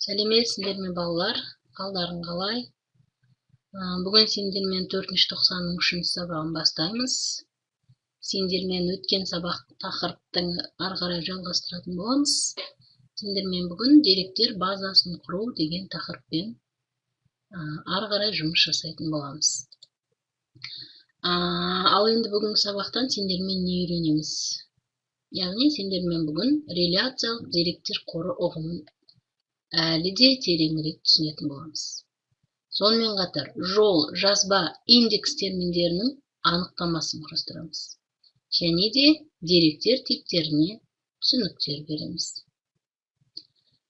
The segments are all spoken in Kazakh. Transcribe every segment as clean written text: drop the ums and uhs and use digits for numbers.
Сәлеметсіздер ме балалар? Қалдарың қалай? Бүгін сендермен 4-90 3 сабағын бастаймыз. Сендермен өткен сабақ тақырыптың ары қарай жалғастыратын боламыз. Сендермен бүгін деректер базасын құру деген тақырыппен ары қарай жұмыс жасайтын боламыз. Ал енді бүгінгі сабақтан сендермен не үйренеміз? Яғни сендермен бүгін реляциялық деректер қоры ұғымын әлі де тереңірек түсінетін боламыз. Сонымен қатар жол, жазба, индекс терминдерінің анықтамасын құрастырамыз. Және де деректер типтеріне түсініктер береміз.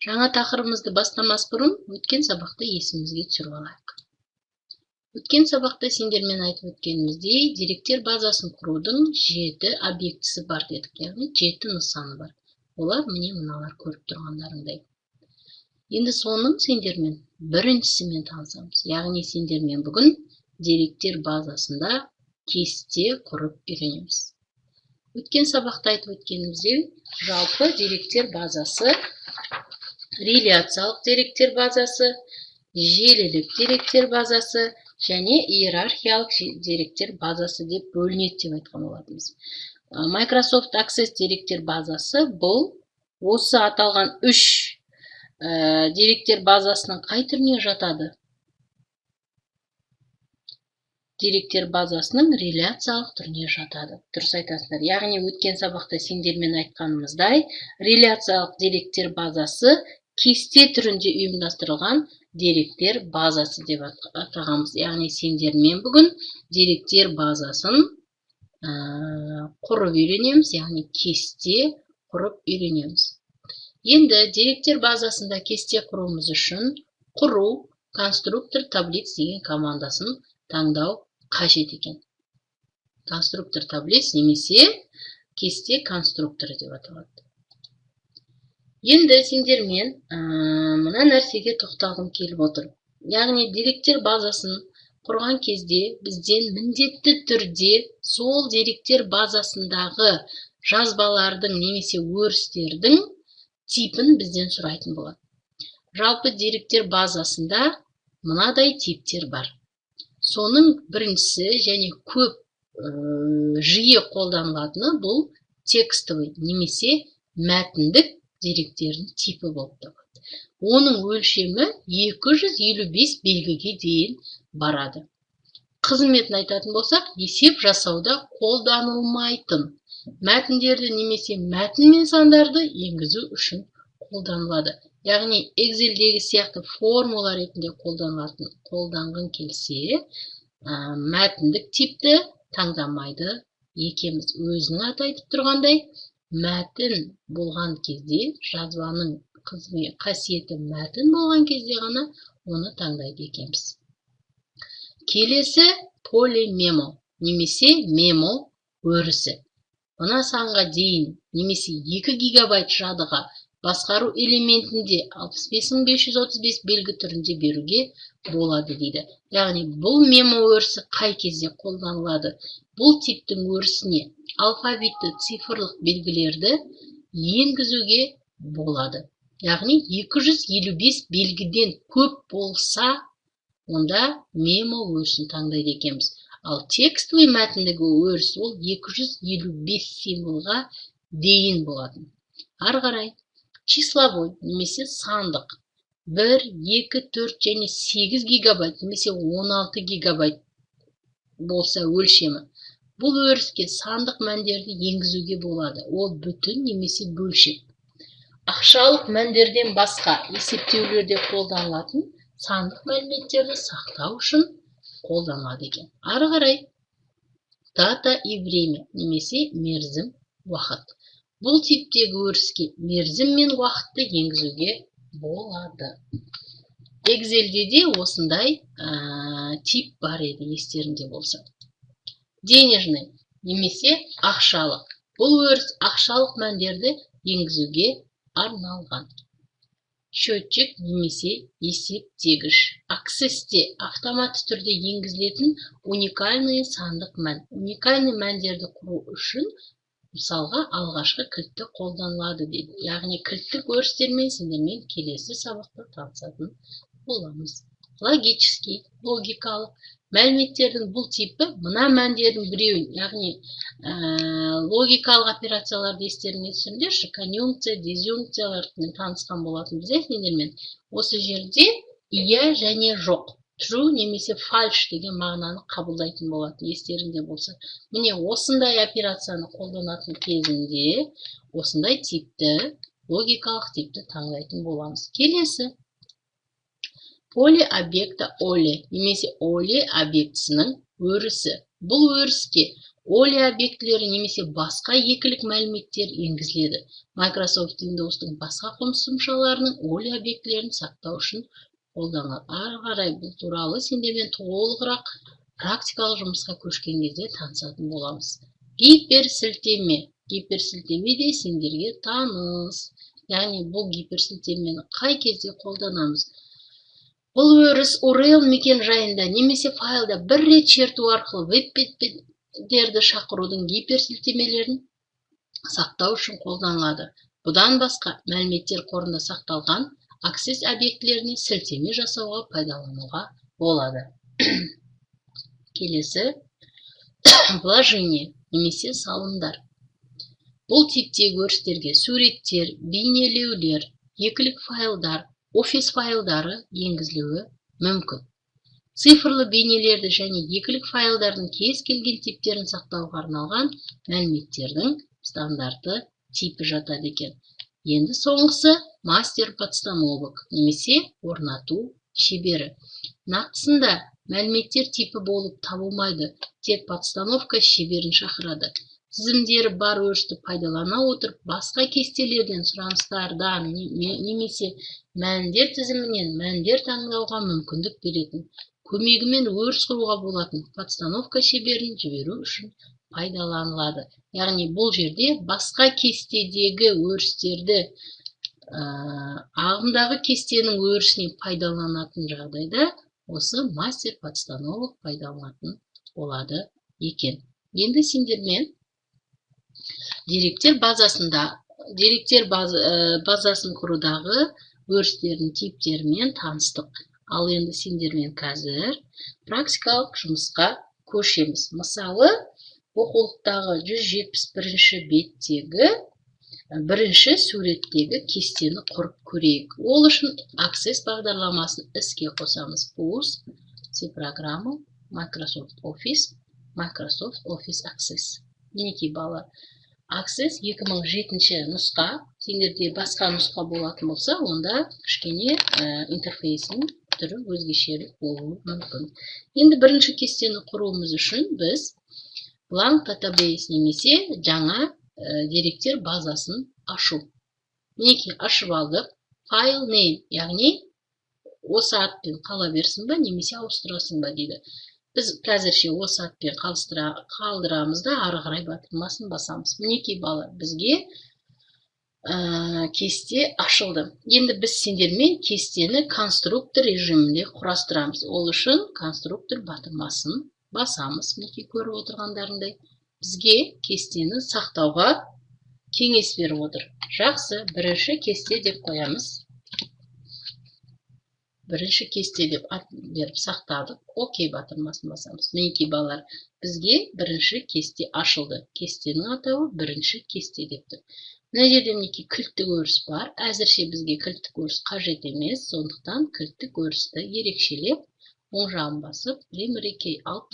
Жаңа тақырыбымызды бастамас бұрын өткен сабақты есімізге түсіріп алайық. Өткен сабақта сендермен айтып өткеніміздей, деректер базасын құрудың 7 объектісі бар дедік, яғни 7 нысаны бар. Олар міне мыналар көріп тұрғандарыңдай. Енді соның сендермен біріншісімен танысамыз. Яғни сендермен бүгін деректер базасында кесте құрып үйренеміз. Өткен сабақта айтып өткеніміздей, жалпы деректер базасы, реляциялық деректер базасы, желілік деректер базасы және иерархиялық деректер базасы деп бөлінеді деп айтқан болатынбыз. Microsoft Access деректер базасы бұл осы аталған 3 деректер базасының қай түріне жатады? Деректер базасының реляциялық түріне жатады. Дұрыс айтасыздар. Яғни өткен сабақта сендермен айтқанымыздай, реляциялық деректер базасы кесте түрінде ұйымдастырылған деректер базасы деп атағанбыз. Яғни сендермен бүгін деректер базасын құрып үйренеміз, яғни кесте құрып үйренеміз. Енді деректер базасында кесте құруымыз үшін құру конструктор таблиц деген командасын таңдау қажет екен. Конструктор таблиц немесе кесте конструкторы деп аталады. Енді сендермен мына нәрсеге тоқталғым келіп отыр. Яғни деректер базасын құрған кезде бізден міндетті түрде сол деректер базасындағы жазбалардың немесе өрістердің типін бізден сұрайтын болады. Жалпы деректер базасында мынадай типтер бар. Соның біріншісі және көп жиі қолданылатыны бұл текстовый немесе мәтіндік деректердің типі болып табылады. Оның өлшемі 255 белгіге дейін барады. Қызметін айтатын болсақ, есеп жасауда қолданылмайтын мәтіндерді немесе мәтін мен сандарды енгізу үшін қолданылады. Яғни Excel'дегі сияқты формула ретінде қолданған келсе, мәтіндік типті таңдамайды екенбіз. Өзінің аты айтып тұрғандай, мәтін болған кезде, жазбаның қасиеті мәтін болған кезде ғана оны таңдайды екенбіз. Келесі полимемо немесе мемо өрісі. Мына санға дейін немесе 2 гигабайт жадыға басқару элементінде 65535 белгі түрінде беруге болады дейді. Яғни бұл мемо өрісі қай кезде қолданылады? Бұл типтің өрісіне алфавитті цифрлық белгілерді енгізуге болады. Яғни 255 белгіден көп болса, онда мемо өрісін таңдайды екенбіз. Ал текстовый мәтіндегі өріс ол 255 символға дейін болатын. Ары қарай числовой немесе сандық 1, 2, 4 және 8 гигабайт немесе 16 гигабайт болса өлшемі. Бұл өріске сандық мәндерді енгізуге болады. Ол бүтін немесе бөлшек. Ақшалық мәндерден басқа есептеулерде қолданылатын сандық мәліметтерді сақтау үшін қолданылады екен. Ары қарай дата и время немесе мерзім, уақыт. Бұл типтегі өріске мерзім мен уақытты енгізуге болады. Excel'де де осындай тип бар еді, естеріңде болса. Денежный немесе ақшалық. Бұл өріс ақшалық мәндерді енгізуге арналған. Счетчик немесе есептегіш. Access'те автоматты түрде енгізілетін уникальный сандық мән. Уникальный мәндерді құру үшін Мысалға, алғашқы кілтті қолданылады дейді. Яғни кілттік өрістермен сендермен келесі сабақта танысатын боламыз. Логический, логикалық мәліметтердің бұл типі мына мәндердің біреуін, яғни логикалық операцияларды естеріңе түсіріңдерші, конъюнкция, дизъюнкциялармен танысқан болатын біздер сендермен. Осы жерде иә және жоқ, true немесе false деген мағынаны қабылдайтын болатын, естеріңде болса. Міне осындай операцияны қолданатын кезінде осындай типті, логикалық типті таңдайтын боламыз. Келесі. Поле объекта оле немесе оле объектісінің өрісі. Бұл өріске оле объектілері немесе басқа екілік мәліметтер енгізіледі. Microsoft Windows'тың басқа қосымшаларының оле объектілерін сақтау үшін қолданылады. Ары қарай бұл туралы сендермен толығырақ практикалық жұмысқа көшкен кезде танысатын боламыз. Гиперсілтеме. Гиперсілтеме де сендерге таныс. Яғни бұл гиперсілтемені қай кезде қолданамыз? Бұл өріс URL мекен-жайында немесе файлда бір рет шерту арқылы веб-беттерді шақырудың гиперсілтемелерін сақтау үшін қолданылады. Бұдан басқа мәліметтер қорында сақталған аксесс объектілеріне сілтеме жасауға пайдалануға болады. Келесі, вложение немесе салымдар. Бұл типтегі өрістерге суреттер, бейнелеулер, екілік файлдар, офис файлдары енгізілуі мүмкін. Цифрлы бейнелерді және екілік файлдардың кез келген типтерін сақтауға арналған мәліметтердің стандарты типі жатады екен. Енді соңғысы мастер подстановок немесе орнату шебері. Нақтысында мәліметтер типі болып табылмайды, тек подстановка шеберін шақырады. Тізімдері бар өрісті пайдалана отырып, басқа кестелерден сұраныстардан немесе мәндер тізімінен мәндер таңдауға мүмкіндік беретін. Көмегімен өріс құруға болатын подстановка шеберін жіберу үшін пайдаланылады. Яғни бұл жерде басқа кестедегі өрістерді ағымдағы кестенің өрісіне пайдаланатын жағдайда осы мастер подстановок пайдаланатын болады екен. Енді сендермен деректер базасын құрудағы өрістердің типтерімен таныстық. Ал енді сендермен қазір практикалық жұмысқа көшеміз. Мысалы, оқулықтағы 171 беттегі бірінші суреттегі кестені құрып көрейік. Ол үшін Access бағдарламасын іске қосамыз. Pause, C программа, Microsoft Office Access. Мінекей бала. Access 2007 нұсқа. Сендерде басқа нұсқа болатын болса, онда кішкене интерфейсінің түрі өзгешелік болуы мүмкін. Енді бірінші кестені құруымыз үшін біз blank database немесе жаңа деректер базасын ашу. Мінекей ашып алдық. File name, яғни осы атпен қала берсін ба, немесе ауыстырасың ба дейді. Біз қазірше осы атпен қалдырамыз да, ары қарай батырмасын басамыз. Мінекей бала, бізге кесте ашылды. Енді біз сендермен кестені конструктор режимінде құрастырамыз. Ол үшін конструктор батырмасын басамыз. Мінекей көріп отырғандарыңдай. Бізге кестені сақтауға кеңес беріп отыр. Жақсы, бірінші кесте деп қоямыз. Бірінші кесте деп ат беріп сақтадық. Окей батырмасын басамыз. Мінекей балалар, бізге бірінші кесте ашылды. Кестенің атауы бірінші кесте депті. Мына жерде мінекей кілттік өріс бар. Әзірше бізге кілттік өріс қажет емес. Сондықтан кілттік өрісті ерекшелеп, оң жағын басып, primary key алып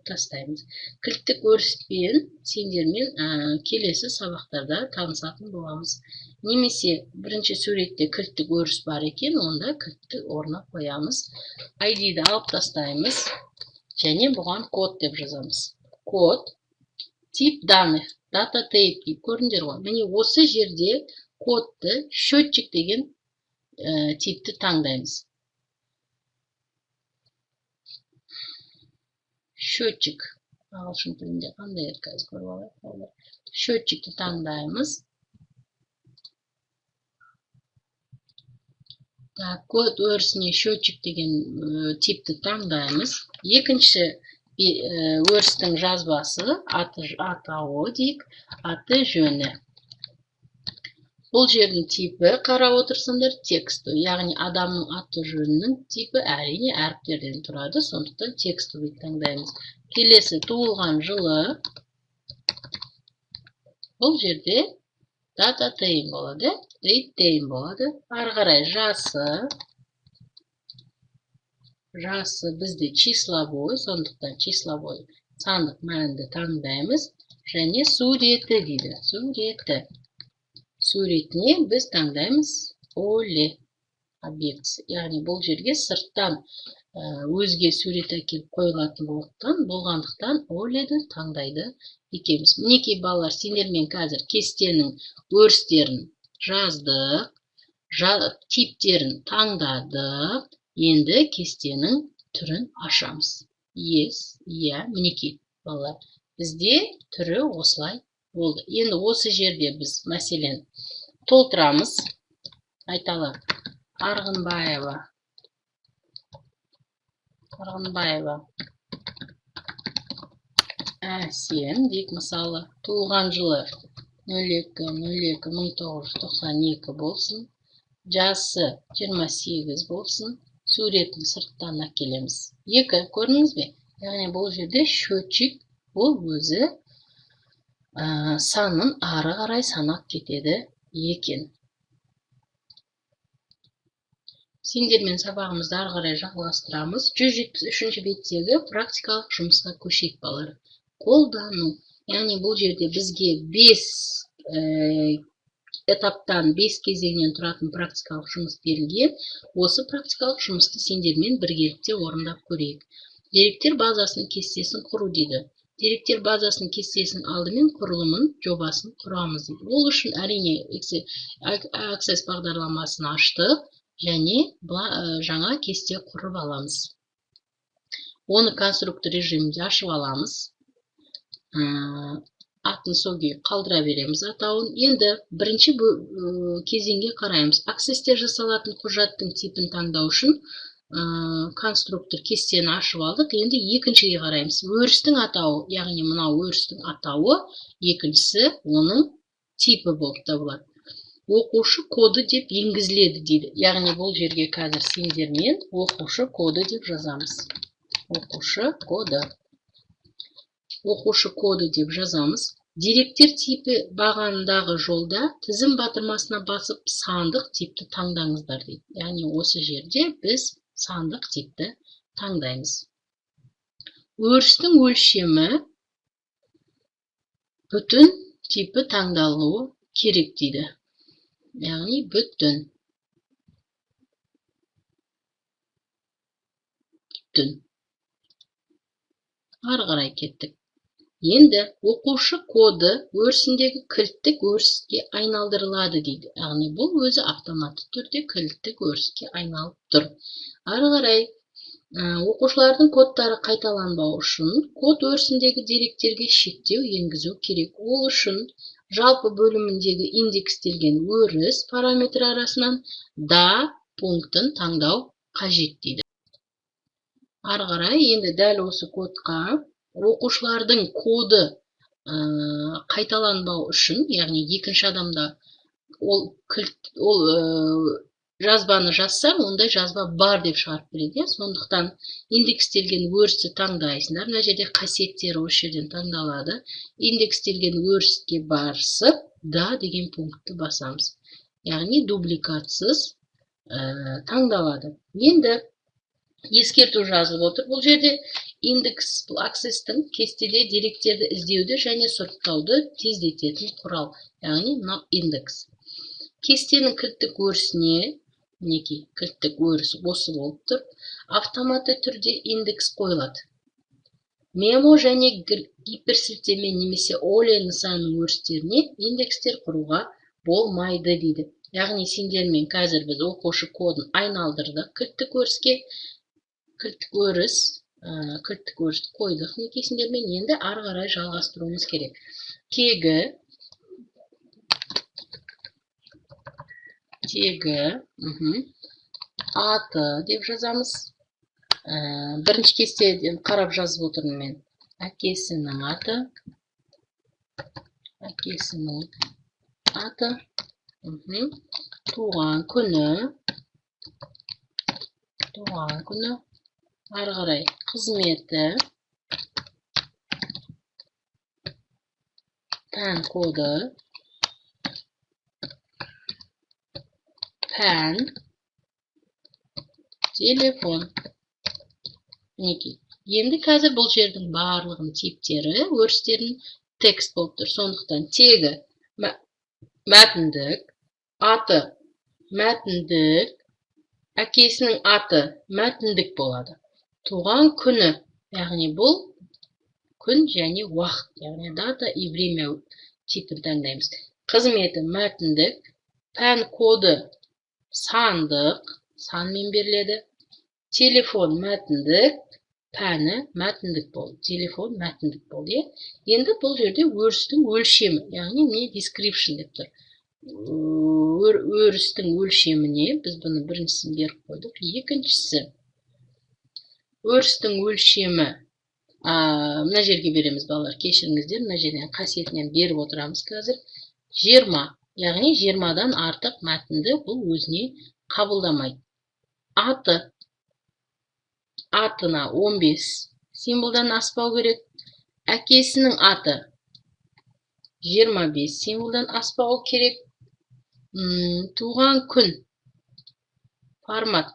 тастаймыз. Кілттік өріспен сендермен келесі сабақтарда танысатын боламыз. Немесе бірінші суретте кілттік өріс бар екен, онда кілтті орнына қоямыз. ID-ді алып тастаймыз және бұған код деп жазамыз. Код, тип данных, data type деп көріңдер ғой. Міне осы жерде кодты счетчик деген типті таңдаймыз. Счетчик. Ағылшын тілінде қандай еді қазір көріп алайық. Счетчикті таңдаймыз. Код өрісіне счетчик деген типті таңдаймыз. Екінші өрістің жазбасы, атауы дейік, аты жөні. Бұл жердің типі қарап отырсаңдар текстовый, яғни адамның аты жөнінің типі әрине әріптерден тұрады, сондықтан текстовый таңдаймыз. Келесі туылған жылы, бұл жерде data time болады, date time болады. Ары қарай жасы бізде числовой, сондықтан числовой сандық мәнді таңдаймыз. Және суреті дейді, суреті. Суретіне біз таңдаймыз Оле объектісі. Яғни бұл жерге сырттан өзге сурет әкеліп қойылатын болғандықтан Оледі таңдайды екенбіз. Мінекей балалар, сендермен қазір кестенің өрістерін жаздық, типтерін таңдадық. Енді кестенің түрін ашамыз. Иә, мінекей балалар, бізде түрі осылай болды. Енді осы жерде біз мәселен толтырамыз. Айталық, Арғынбаева Әсем дейік, мысалы, туылған жылы 02-02-1992 болсын, жасы 28 болсын, суретін сырттан әкелеміз. Екі, көрдіңіз бе? Яғни бұл жерде счетчик, бұл өзі санын ары қарай санап кетеді екен. Сендермен сабағымызды ары қарай жалғастырамыз. 173 беттегі практикалық жұмысқа көшейік балалар. Қолдану. Яғни бұл жерде бізге 5 этаптан 5 кезеңнен тұратын практикалық жұмыс берілген. Осы практикалық жұмысты сендермен біргелікте орындап көрейік. Деректер базасының кестесін құру дейді. Деректер базасының кестесін алдымен құрылымын, жобасын құрамыз дейді. Ол үшін әрине Access бағдарламасын аштық және жаңа кесте құрып аламыз. Оны конструктор режимінде ашып аламыз. Атын сол күйі қалдыра береміз атауын. Енді бірінші кезеңге қараймыз. Accessте жасалатын құжаттың типін таңдау үшін конструктор кестені ашып алдық. Енді екіншіге қараймыз. Өрістің атауы, яғни мынау өрістің атауы, екіншісі оның типі болып табылады. Оқушы коды деп енгізіледі дейді. Яғни бұл жерге қазір сендермен оқушы коды деп жазамыз. Оқушы коды деп жазамыз. Деректер типі бағандағы жолда тізім батырмасына басып сандық типті таңдаңыздар дейді. Яғни осы жерде біз сандық типті таңдаймыз. Өрістің өлшемі бүтін типі таңдалуы керек дейді. Яғни бүтін. Ары қарай кеттік. Енді оқушы коды өрісіндегі кілттік өріске айналдырылады дейді. Яғни бұл өзі автоматты түрде кілттік өріске айналып тұр. Ары қарай оқушылардың кодтары қайталанбау үшін код өрісіндегі деректерге шектеу енгізу керек. Ол үшін жалпы бөліміндегі индекстелген өріс параметр арасынан да пунктін таңдау қажет дейді. Ары қарай енді дәл осы кодқа оқушылардың коды қайталанбау үшін, яғни екінші адамда ол жазбаны жазсам, ондай жазба бар деп шығарып береді. Сондықтан индекстелген өрісті таңдайсыңдар. Мына жерде қасиеттері осы жерден таңдалады. Индекстелген өріске барсып, да деген пунктті басамыз. Яғни дубликатсыз таңдалады. Енді ескерту жазылып отыр. Бұл жерде индекс Access-тің кестеде деректерді іздеуді және сұрыптауды тездететін құрал. Яғни мынау индекс. Кестенің кілттік өрісіне, мінекей кілттік өріс осы болып тұр, автоматты түрде индекс қойылады. Мемо және гиперсілтеме немесе Оле нысанының өрістеріне индекстер құруға болмайды дейді. Яғни сендермен қазір біз оқушы кодын айналдырдық кілттік өріске. Кілттік өрісті қойдық некесіндермен, енді ары қарай жалғастыруымыз керек. Тегі, аты деп жазамыз. Бірінші кестеден қарап жазып отырмын мен. Әкесінің аты. Туған күні. Ары қарай қызметі. Пән коды. Пән. Телефон. Мінекей. Енді қазір бұл жердің барлығын типтері, өрістерін текст болып тұр. Сондықтан тегі мәтіндік, аты мәтіндік, әкесінің аты мәтіндік болады. Туған күні, яғни бұл күн және уақыт, яғни дата и время типін таңдаймыз. Қызметі мәтіндік, пән коды сандық, санмен беріледі. Телефон мәтіндік, пәні мәтіндік болды. Телефон мәтіндік болды. Енді бұл жерде өрістің өлшемі, яғни не description деп тұр. Өрістің өлшеміне біз бұны біріншісін беріп қойдық. Екіншісі өрістің өлшемі, мына жерге береміз балалар, кешіріңіздер, мына жерден қасиетінен беріп отырамыз қазір. 20, яғни 20-дан артық мәтінді бұл өзіне қабылдамайды. Атына 15 символдан аспау керек. Әкесінің аты 25 символдан аспау керек. Туған күн формат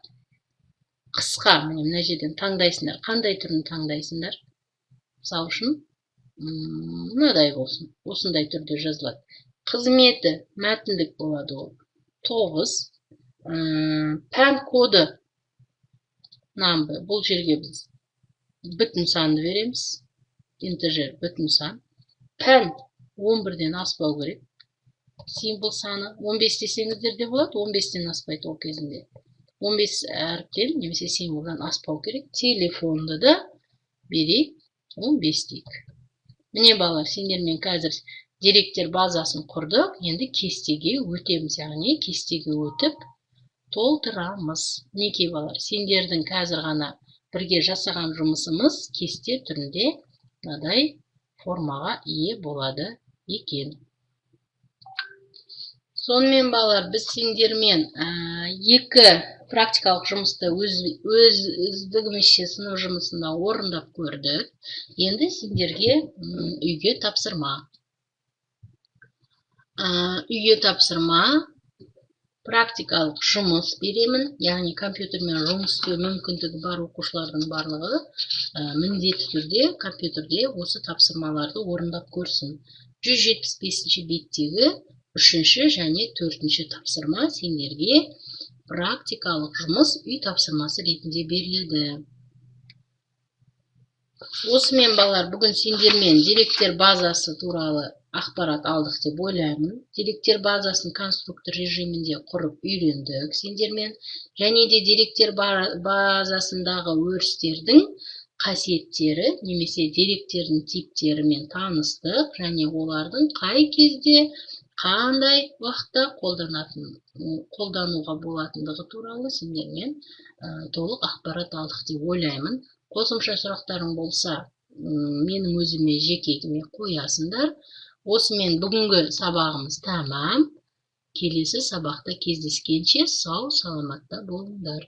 қысқа, мына жерден таңдайсыңдар. Қандай түрін таңдайсыңдар? Мысалы үшін, мынадай болсын. Осындай түрде жазылады. Қызметі мәтіндік болады ол. 9. Пән коды. Бұл жерге біз бүтін санды береміз. Интежер бүтін сан. Пән 11-ден аспау керек. Символ саны 15 десеңіздер де болады. 15-ден аспайды ол кезінде. 15 әріптен немесе символдан аспау керек. Телефонды да берейік 15 дейік. Міне балалар, сендермен қазір деректер базасын құрдық. Енді кестеге өтеміз, яғни кестеге өтіп толтырамыз. Мінекей балалар, сендердің қазір ғана бірге жасаған жұмысымыз кесте түрінде мынадай формаға ие болады екен. Сонымен балалар, біз сендермен екі практикалық жұмысты өздігімізше сынып жұмысында орындап көрдік. Енді сендерге үйге тапсырма практикалық жұмыс беремін, яғни компьютермен жұмыс істеу мүмкіндігі бар оқушылардың барлығы міндетті түрде компьютерде осы тапсырмаларды орындап көрсін. 175-ші беттегі 3-ші және 4-ші тапсырма сендерге практикалық жұмыс үй тапсырмасы ретінде беріледі. Осымен балалар, бүгін сендермен деректер базасы туралы ақпарат алдық деп ойлаймын. Деректер базасын конструктор режимінде құрып үйрендік сендермен. Және де деректер базасындағы өрістердің қасиеттері немесе деректердің типтерімен таныстық. Және олардың қай кезде, қандай уақытта қолдануға болатындығы туралы сендермен толық ақпарат алдық деп ойлаймын. Қосымша сұрақтарың болса, менің өзіме жеке қоясыңдар. Осымен бүгінгі сабағымыз тәмам. Келесі сабақта кездескенше сау саламатта болыңдар.